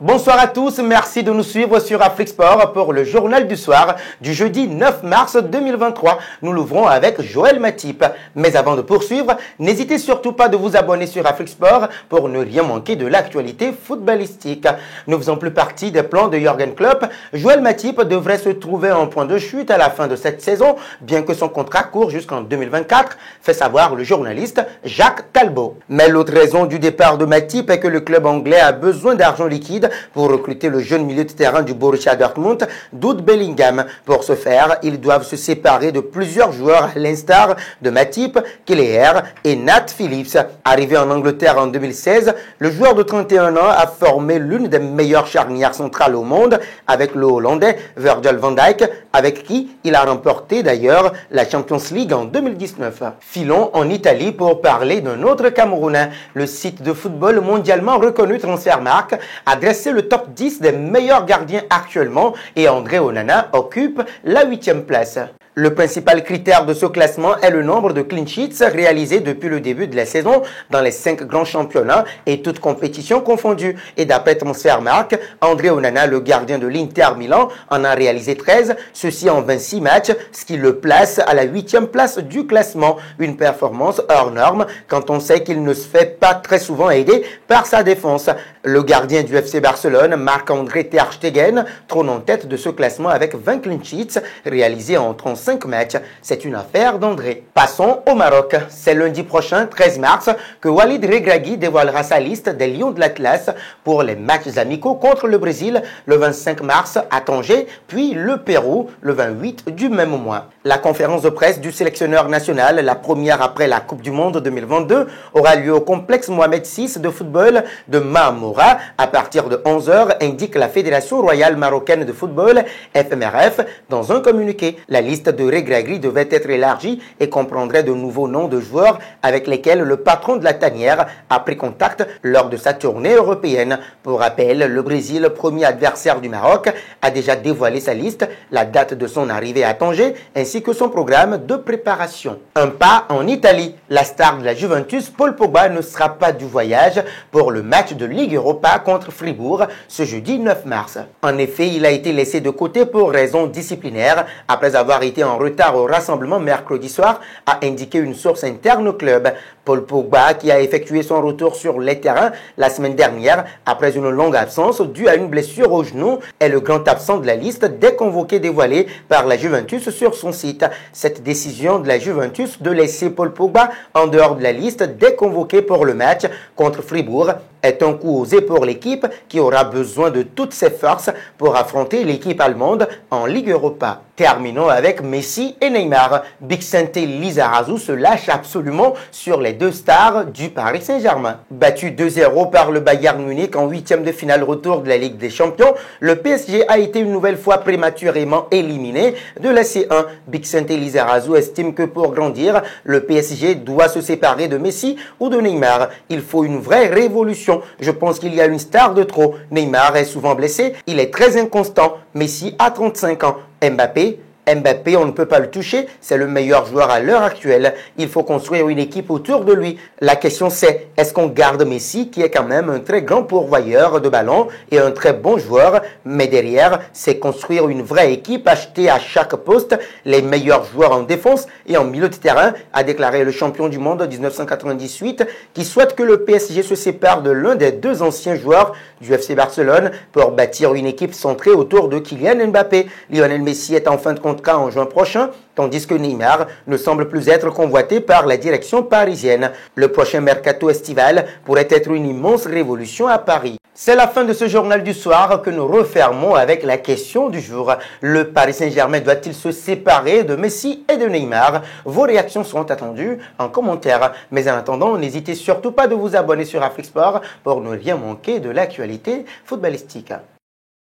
Bonsoir à tous, merci de nous suivre sur Afrique Sport pour le journal du soir du jeudi 9 mars 2023. Nous l'ouvrons avec Joël Matip. Mais avant de poursuivre, n'hésitez surtout pas de vous abonner sur Afrique Sport pour ne rien manquer de l'actualité footballistique. Ne faisant plus partie des plans de Jürgen Klopp, Joël Matip devrait se trouver en point de chute à la fin de cette saison, bien que son contrat court jusqu'en 2024, fait savoir le journaliste Jacques Talbot. Mais l'autre raison du départ de Matip est que le club anglais a besoin d'argent liquide pour recruter le jeune milieu de terrain du Borussia Dortmund, Jude Bellingham. Pour ce faire, ils doivent se séparer de plusieurs joueurs à l'instar de Matip, Kelleher et Nat Phillips. Arrivé en Angleterre en 2016, le joueur de 31 ans a formé l'une des meilleures charnières centrales au monde avec le Hollandais Virgil van Dijk, avec qui il a remporté d'ailleurs la Champions League en 2019. Filons en Italie pour parler d'un autre Camerounais. Le site de football mondialement reconnu Transfermarkt a dressé le top 10 des meilleurs gardiens actuellement et André Onana occupe la 8e place. Le principal critère de ce classement est le nombre de clean sheets réalisés depuis le début de la saison dans les 5 grands championnats et toutes compétitions confondues. Et d'après Transfermarkt, André Onana, le gardien de l'Inter Milan, en a réalisé 13, ceci en 26 matchs, ce qui le place à la 8e place du classement. Une performance hors norme quand on sait qu'il ne se fait pas très souvent aider par sa défense. Le gardien du FC Barcelone, Marc-André Ter Stegen, trône en tête de ce classement avec 20 clean sheets réalisés en 35 matchs. C'est une affaire d'André. Passons au Maroc. C'est lundi prochain, 13 mars, que Walid Regragui dévoilera sa liste des Lions de l'Atlas pour les matchs amicaux contre le Brésil le 25 mars à Tanger, puis le Pérou le 28 du même mois. La conférence de presse du sélectionneur national, la première après la Coupe du Monde 2022, aura lieu au complexe Mohamed VI de football de Mahamoura à partir de 11h, indique la Fédération royale marocaine de football, FMRF, dans un communiqué. La liste de Regragui devait être élargie et comprendrait de nouveaux noms de joueurs avec lesquels le patron de la tanière a pris contact lors de sa tournée européenne. Pour rappel, le Brésil, premier adversaire du Maroc, a déjà dévoilé sa liste, la date de son arrivée à Tanger, ainsi que son programme de préparation. Un pas en Italie. La star de la Juventus, Paul Pogba, ne sera pas du voyage pour le match de Ligue Europa contre Fribourg ce jeudi 9 mars. En effet, il a été laissé de côté pour raisons disciplinaires après avoir été en retard au rassemblement mercredi soir, a indiqué une source interne au club. Paul Pogba, qui a effectué son retour sur les terrains la semaine dernière après une longue absence due à une blessure au genou, est le grand absent de la liste des convoqués dévoilés par la Juventus sur son site. Cette décision de la Juventus de laisser Paul Pogba en dehors de la liste des convoqués pour le match contre Fribourg est un coup osé pour l'équipe qui aura besoin de toutes ses forces pour affronter l'équipe allemande en Ligue Europa. Terminons avec Messi et Neymar. Bixente Lizarazu se lâche absolument sur les deux stars du Paris Saint-Germain. Battu 2-0 par le Bayern Munich en 8e de finale retour de la Ligue des Champions, le PSG a été une nouvelle fois prématurément éliminé de la C1. Bixente Lizarazu estime que pour grandir, le PSG doit se séparer de Messi ou de Neymar. Il faut une vraie révolution. Je pense qu'il y a une star de trop. Neymar est souvent blessé, il est très inconstant. Messi a 35 ans. Mbappé, on ne peut pas le toucher, c'est le meilleur joueur à l'heure actuelle. Il faut construire une équipe autour de lui. La question c'est, est-ce qu'on garde Messi, qui est quand même un très grand pourvoyeur de ballons et un très bon joueur, mais derrière, c'est construire une vraie équipe, acheter à chaque poste les meilleurs joueurs en défense et en milieu de terrain, a déclaré le champion du monde 1998, qui souhaite que le PSG se sépare de l'un des deux anciens joueurs du FC Barcelone pour bâtir une équipe centrée autour de Kylian Mbappé. Lionel Messi est en fin de contrat en juin prochain, tandis que Neymar ne semble plus être convoité par la direction parisienne. Le prochain mercato estival pourrait être une immense révolution à Paris. C'est la fin de ce journal du soir que nous refermons avec la question du jour. Le Paris Saint-Germain doit-il se séparer de Messi et de Neymar? Vos réactions seront attendues en commentaire. Mais en attendant, n'hésitez surtout pas de vous abonner sur Afrique Sport pour ne rien manquer de l'actualité footballistique.